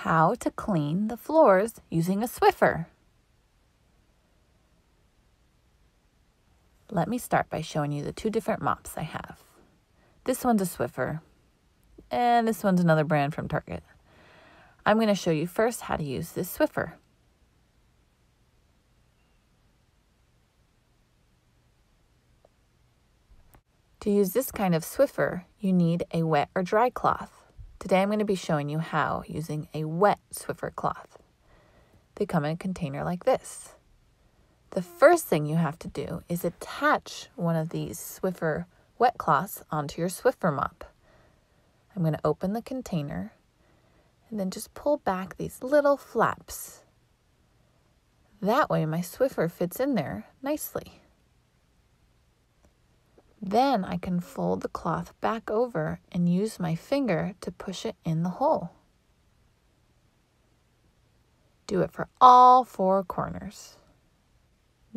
how to clean the floors using a Swiffer. Let me start by showing you the two different mops I have. This one's a Swiffer, and this one's another brand from Target. I'm going to show you first how to use this Swiffer. To use this kind of Swiffer, you need a wet or dry cloth. Today I'm going to be showing you how using a wet Swiffer cloth. They come in a container like this. The first thing you have to do is attach one of these Swiffer wet cloths onto your Swiffer mop. I'm going to open the container and then just pull back these little flaps. That way my Swiffer fits in there nicely. Then I can fold the cloth back over and use my finger to push it in the hole. Do it for all four corners.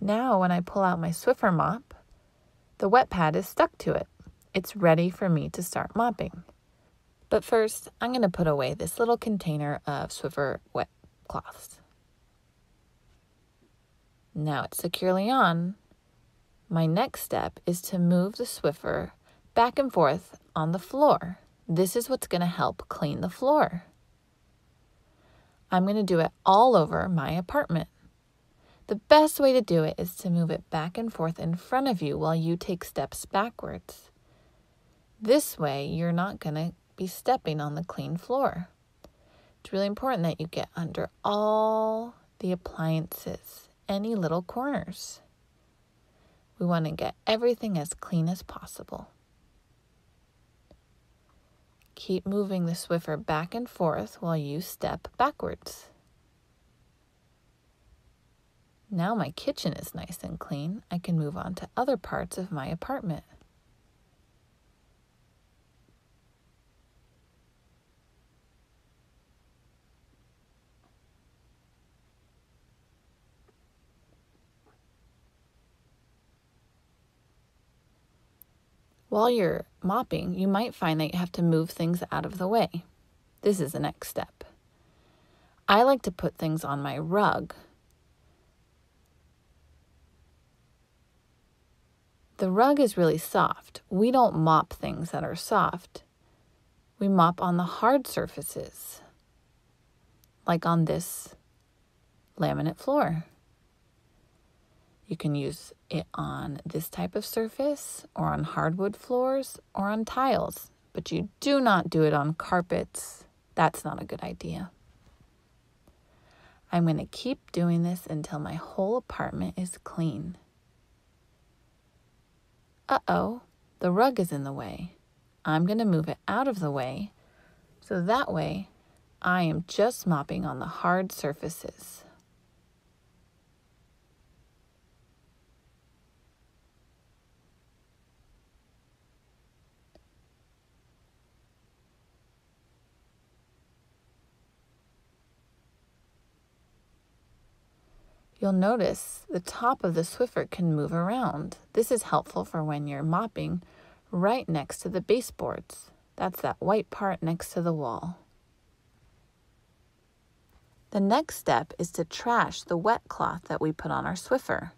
Now when I pull out my Swiffer mop, the wet pad is stuck to it. It's ready for me to start mopping. But first, I'm going to put away this little container of Swiffer wet cloths. Now it's securely on. My next step is to move the Swiffer back and forth on the floor. This is what's going to help clean the floor. I'm going to do it all over my apartment. The best way to do it is to move it back and forth in front of you while you take steps backwards. This way, you're not going to be stepping on the clean floor. It's really important that you get under all the appliances, any little corners. We want to get everything as clean as possible. Keep moving the Swiffer back and forth while you step backwards. Now my kitchen is nice and clean. I can move on to other parts of my apartment. While you're mopping, you might find that you have to move things out of the way. This is the next step. I like to put things on my rug. The rug is really soft. We don't mop things that are soft. We mop on the hard surfaces, like on this laminate floor. You can use it on this type of surface or on hardwood floors or on tiles, but you do not do it on carpets. That's not a good idea. I'm going to keep doing this until my whole apartment is clean. Uh-oh, the rug is in the way. I'm going to move it out of the way, so that way I am just mopping on the hard surfaces. You'll notice the top of the Swiffer can move around. This is helpful for when you're mopping right next to the baseboards. That's that white part next to the wall. The next step is to trash the wet cloth that we put on our Swiffer.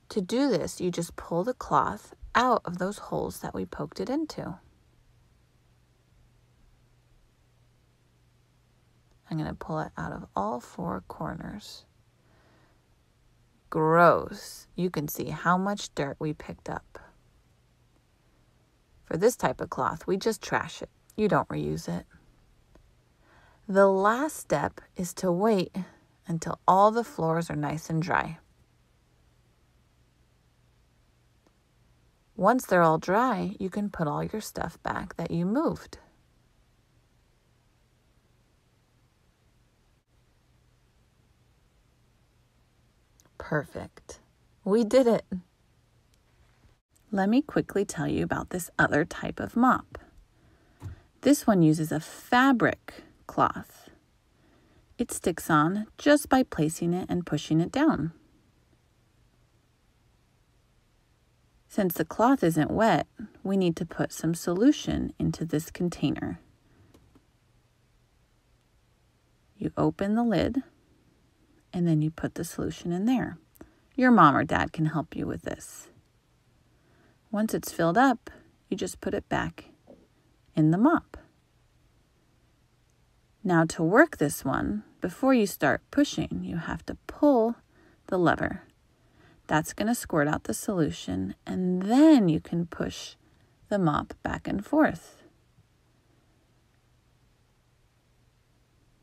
To do this, you just pull the cloth out of those holes that we poked it into. I'm going to pull it out of all four corners. Gross. You can see how much dirt we picked up. For this type of cloth, we just trash it. You don't reuse it. The last step is to wait until all the floors are nice and dry. Once they're all dry, you can put all your stuff back that you moved. Perfect. We did it. Let me quickly tell you about this other type of mop. This one uses a fabric cloth. It sticks on just by placing it and pushing it down. Since the cloth isn't wet, we need to put some solution into this container. You open the lid, and then you put the solution in there. Your mom or dad can help you with this. Once it's filled up, you just put it back in the mop. Now to work this one, before you start pushing, you have to pull the lever. That's going to squirt out the solution, and then you can push the mop back and forth.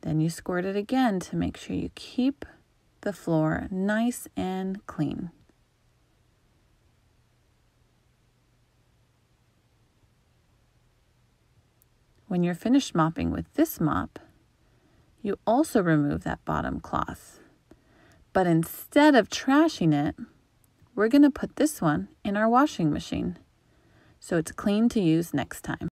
Then you squirt it again to make sure you keep the floor nice and clean. When you're finished mopping with this mop, you also remove that bottom cloth. But instead of trashing it, we're going to put this one in our washing machine so it's clean to use next time.